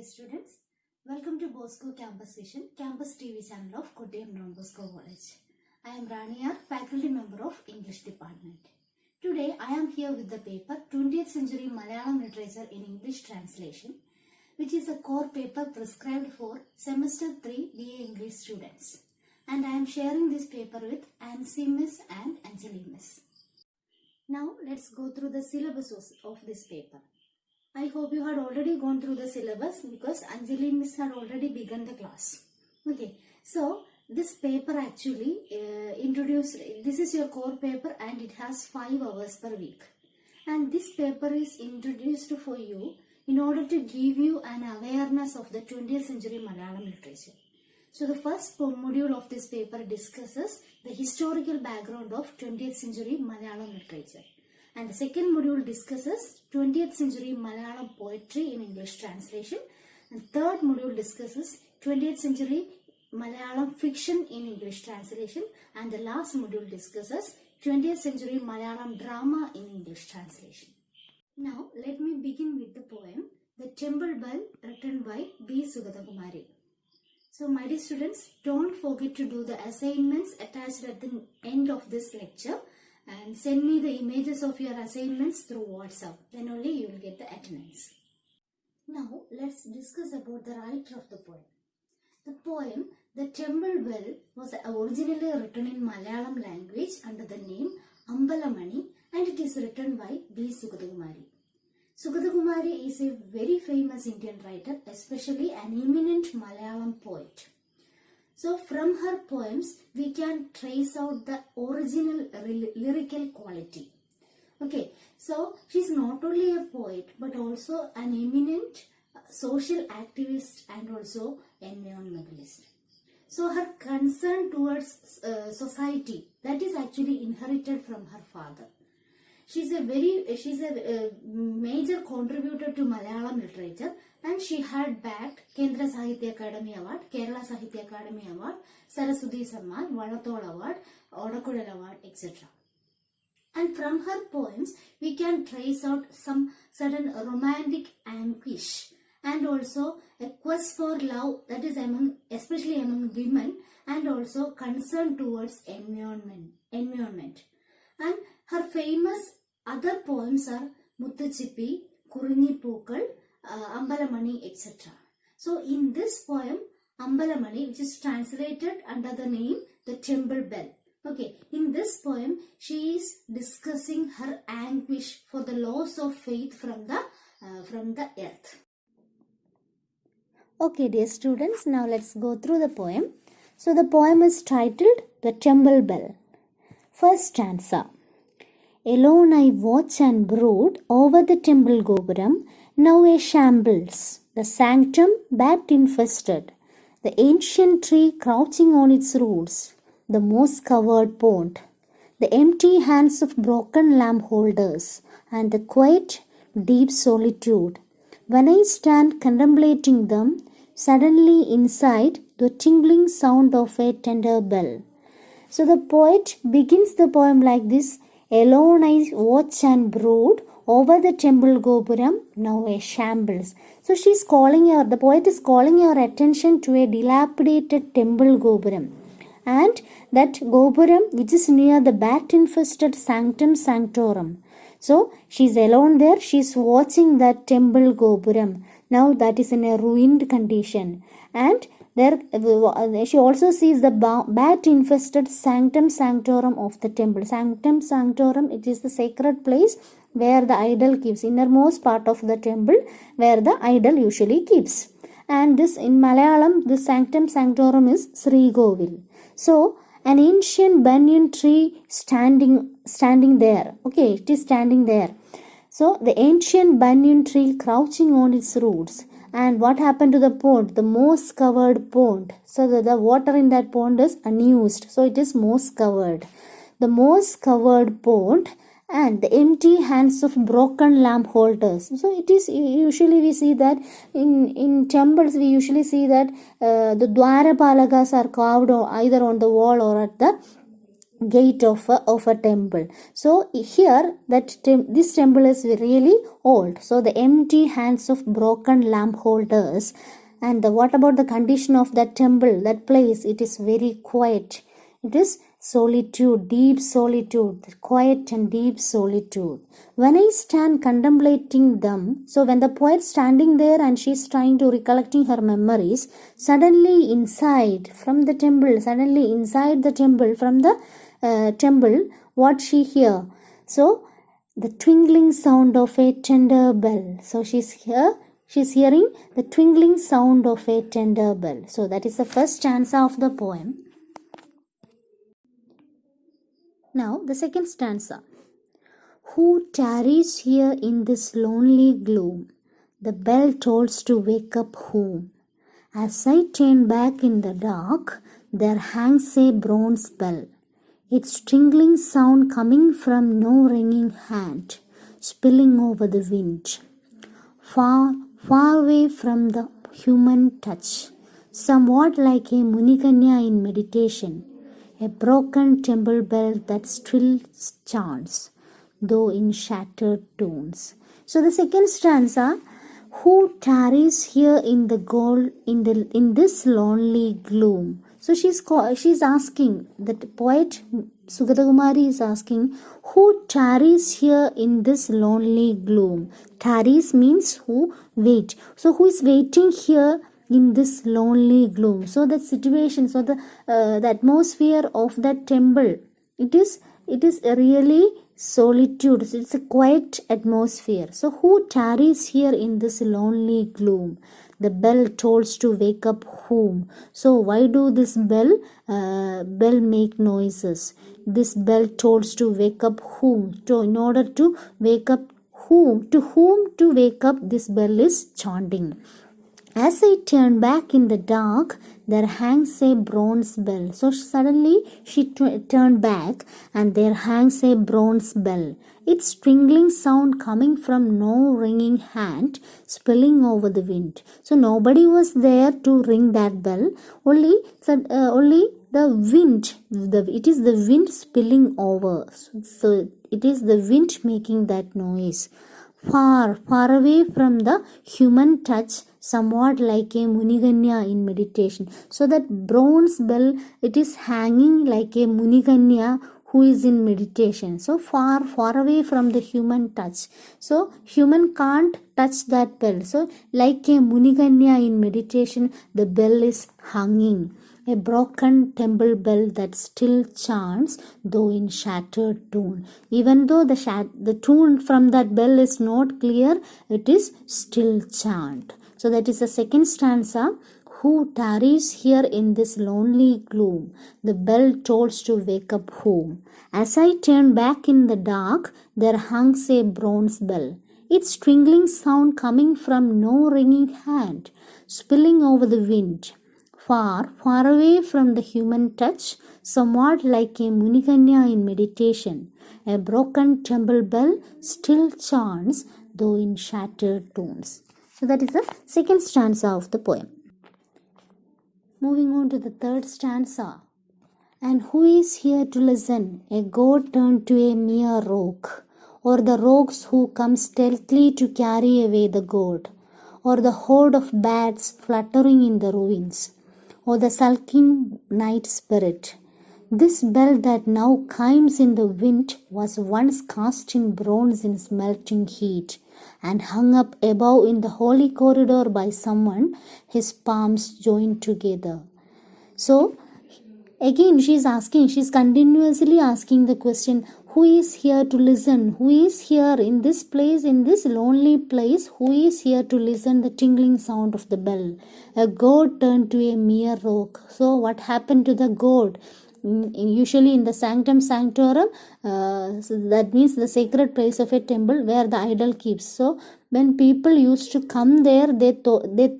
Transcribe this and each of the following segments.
dear students. Welcome to Bosco Campus Vision, Campus TV channel of Kottayam Don Bosco College. I am Raniar, faculty member of English department. Today I am here with the paper 20th Century Malayalam Literature in English Translation, which is a core paper prescribed for semester 3 BA English students. And I am sharing this paper with Ansi Miss and Anjali Miss. Now let's go through the syllabus of this paper. I hope you had already gone through the syllabus because Anjali Miss had already begun the class. Okay, so this paper actually this is your core paper and it has 5 hours per week. And this paper is introduced for you in order to give you an awareness of the 20th century Malayalam literature. So the first module of this paper discusses the historical background of 20th century Malayalam literature. And the second module discusses 20th century Malayalam poetry in English translation. And third module discusses 20th century Malayalam fiction in English translation. And the last module discusses 20th century Malayalam drama in English translation. Now let me begin with the poem The Temple Bell, written by B. Sugathakumari. So my dear students, don't forget to do the assignments attached at the end of this lecture. And send me the images of your assignments through WhatsApp. Then only you will get the attendance. Now let's discuss about the writer of the poem. The poem The Temple Bell was originally written in Malayalam language under the name Ambalamani and it is written by B. Sugathakumari. Sugathakumari is a very famous Indian writer, especially an eminent Malayalam poet. So from her poems, we can trace out the original lyrical quality. Okay, so she is not only a poet but also an eminent social activist and also environmentalist. So her concern towards society, that is actually inherited from her father. She's a major contributor to Malayalam literature and she had bagged Kendra Sahitya Academy Award, Kerala Sahitya Academy Award, Saraswati Samman, Vallatol Award, Odakudal Award, etc. And from her poems, we can trace out some certain romantic anguish and also a quest for love, that is especially among women, and also concern towards environment. And her famous other poems are Muthuchippi, Kurinni Pookal, Ambalamani, etc. So in this poem, Ambalamani, which is translated under the name The Temple Bell. Okay, in this poem, she is discussing her anguish for the loss of faith from the earth. Okay, dear students, now let's go through the poem. So the poem is titled The Temple Bell. First stanza. Alone I watch and brood over the temple gopuram, now a shambles, the sanctum bat-infested, the ancient tree crouching on its roots, the moss-covered pond, the empty hands of broken lamp holders, and the quiet, deep solitude. When I stand contemplating them, suddenly inside the tingling sound of a tender bell. So the poet begins the poem like this. Alone I watch and brood over the temple gopuram, now a shambles. So the poet is calling your attention to a dilapidated temple gopuram. And that gopuram which is near the bat-infested sanctum sanctorum. So she is alone there, she is watching that temple gopuram. Now that is in a ruined condition. And there she also sees the bat-infested sanctum sanctorum of the temple. Sanctum sanctorum, it is the sacred place where the idol keeps, innermost part of the temple where the idol usually keeps. And this in Malayalam, the sanctum sanctorum is Sri Govil. So an ancient banyan tree standing there. Okay, it is standing there. So the ancient banyan tree crouching on its roots. And what happened to the pond? The moss covered pond. So the water in that pond is unused. So it is moss covered. The moss covered pond and the empty hands of broken lamp holders. So it is usually we see that in temples we usually see that the Dwarapalakas are carved either on the wall or at the gate of a temple. So here this temple is really old. So the empty hands of broken lamp holders. And what about the condition of that temple, that place? It is very quiet. It is solitude, deep solitude, quiet and deep solitude. When I stand contemplating them, so when the poet standing there and she's trying to recollecting her memories, suddenly inside from the temple, what she hear? So the twinkling sound of a tender bell. So she's hearing the twinkling sound of a tender bell. So that is the first stanza of the poem. Now the second stanza. Who tarries here in this lonely gloom? The bell tolls to wake up whom? As I turn back in the dark, there hangs a bronze bell. Its tinkling sound coming from no ringing hand, spilling over the wind. Far, far away from the human touch, somewhat like a Munikanya in meditation, a broken temple bell that still chants, though in shattered tones. So the second stanza, who tarries here in this lonely gloom? So she's asking, the poet Sugathakumari is asking, who tarries here in this lonely gloom? Tarries means who wait. So who is waiting here in this lonely gloom? So the situation, so the atmosphere of that temple, it is really solitude. It's a quiet atmosphere. So who tarries here in this lonely gloom? The bell tolls to wake up whom? So why do this bell make noises? This bell tolls to wake up whom? So in order to wake up whom? To whom to wake up, this bell is chanting. As I turn back in the dark, there hangs a bronze bell. So suddenly she turned back and there hangs a bronze bell. Its tinkling sound coming from no ringing hand, spilling over the wind. So nobody was there to ring that bell. Only the wind. It is the wind spilling over. So it is the wind making that noise. Far, far away from the human touch, somewhat like a Munikanya in meditation. So that bronze bell, it is hanging like a Munikanya who is in meditation. So far, far away from the human touch. So human can't touch that bell. So like a Munikanya in meditation, the bell is hanging. A broken temple bell that still chants, though in shattered tune. Even though the tune from that bell is not clear, it is still chant. So that is the second stanza. Who tarries here in this lonely gloom? The bell tolls to wake up whom? As I turn back in the dark, there hangs a bronze bell. Its tinkling sound coming from no ringing hand, spilling over the wind. Far, far away from the human touch, somewhat like a Munikanya in meditation. A broken temple bell still chants, though in shattered tones. So that is the second stanza of the poem. Moving on to the third stanza. And who is here to listen? A goat turned to a mere rogue, or the rogues who come stealthily to carry away the goat, or the horde of bats fluttering in the ruins, or the sulking night spirit. This bell that now chimes in the wind was once cast in bronze in smelting heat, and hung up above in the holy corridor by someone, his palms joined together. So again she's continuously asking the question, who is here to listen? Who is here in this place, in this lonely place? Who is here to listen the tingling sound of the bell? A goat turned to a mere rogue. So what happened to the goat? Usually in the sanctum sanctorum, so that means the sacred place of a temple where the idol keeps. So when people used to come there, they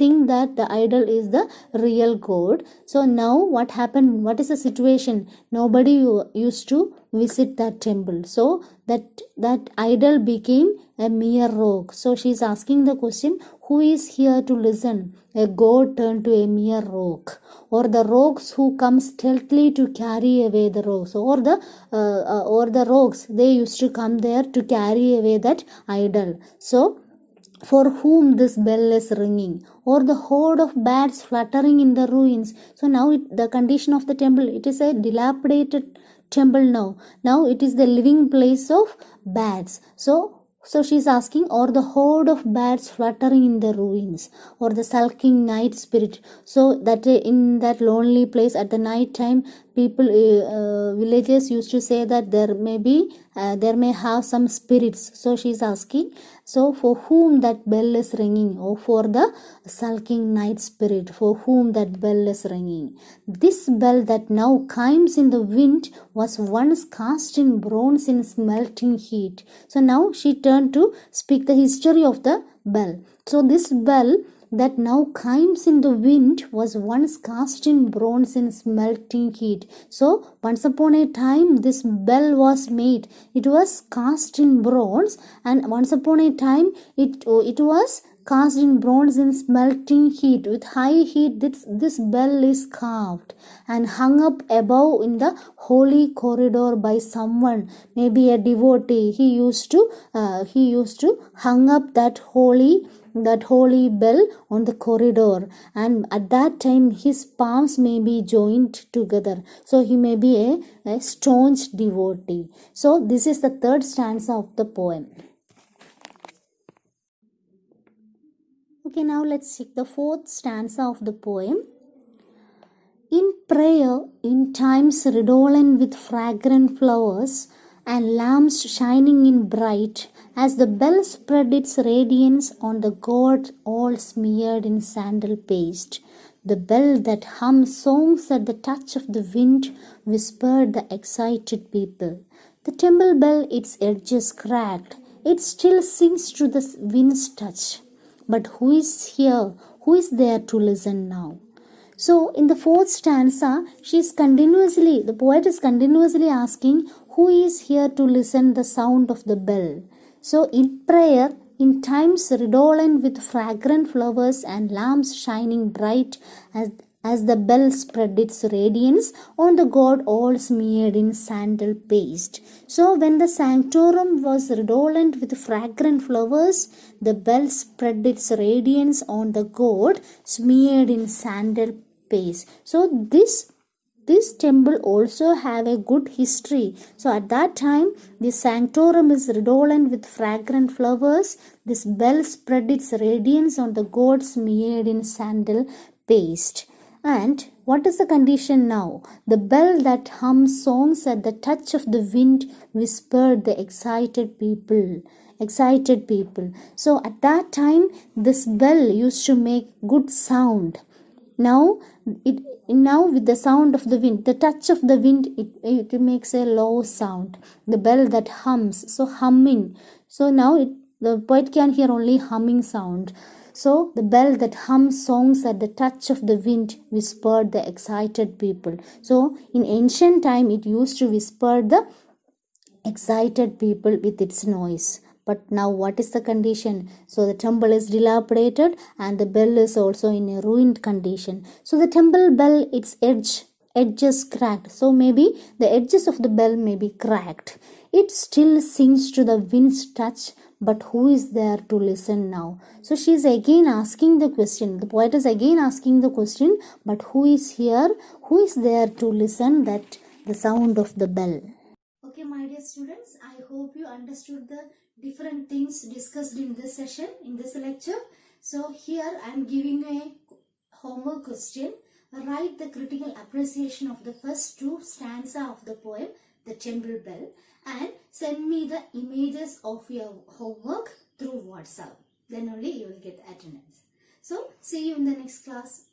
think that the idol is the real god. So now what happened? What is the situation? Nobody used to visit that temple. So that idol became a mere rock. So she is asking the question, who is here to listen? A god turned to a mere rock, or the rocks who come stealthily to carry away the rocks, or the rocks, they used to come there to carry away that idol. So for whom this bell is ringing, or the horde of bats fluttering in the ruins. So now the condition of the temple, it is a dilapidated temple now. Now it is the living place of bats. So she is asking, or the horde of bats fluttering in the ruins, or the sulking night spirit. So that in that lonely place at the night time, people, villagers used to say that there may have some spirits. So she is asking, so for whom that bell is ringing, or for the sulking night spirit, for whom that bell is ringing. This bell that now chimes in the wind was once cast in bronze in smelting heat. So now she turned to speak the history of the bell. So this bell that now chimes in the wind was once cast in bronze in smelting heat. So once upon a time this bell was made. It was cast in bronze, and once upon a time it was cast in bronze in smelting heat. With high heat, this bell is carved and hung up above in the holy corridor by someone, maybe a devotee. He used to hung up that holy bell on the corridor, and at that time his palms may be joined together. So he may be a staunch devotee. So this is the third stanza of the poem. Okay, now let's check the fourth stanza of the poem. In prayer, in times redolent with fragrant flowers, and lamps shining in bright, as the bell spread its radiance on the god all smeared in sandal paste. The bell that hummed songs at the touch of the wind whispered the excited people. The temple bell, its edges cracked, it still sings to the wind's touch. But who is here? Who is there to listen now? So in the fourth stanza, the poet is continuously asking, who is here to listen the sound of the bell? So in prayer, in times redolent with fragrant flowers and lamps shining bright, as the bell spread its radiance on the god all smeared in sandal paste. So when the sanctorum was redolent with fragrant flowers, the bell spread its radiance on the god smeared in sandal paste. So this temple also have a good history. So at that time, the sanctorum is redolent with fragrant flowers. This bell spread its radiance on the god smeared in sandal paste. And what is the condition now? The bell that hums songs at the touch of the wind whispered the excited people. So at that time, this bell used to make good sound. Now with the sound of the wind, the touch of the wind, it makes a low sound. The bell that hums, so humming. So now the poet can hear only humming sound. So the bell that hums songs at the touch of the wind whispered the excited people. So in ancient time, it used to whisper the excited people with its noise. But now what is the condition? So the temple is dilapidated and the bell is also in a ruined condition. So the temple bell, its edges cracked. So maybe the edges of the bell may be cracked. It still sings to the wind's touch, but who is there to listen now? So she is again asking the question. The poet is again asking the question, but who is here? Who is there to listen that the sound of the bell? Okay, my dear students, I hope you understood the different things discussed in this session, in this lecture. So here I am giving a homework question. Write the critical appreciation of the first two stanza of the poem, The Temple Bell, and send me the images of your homework through WhatsApp. Then only you will get attendance. So see you in the next class.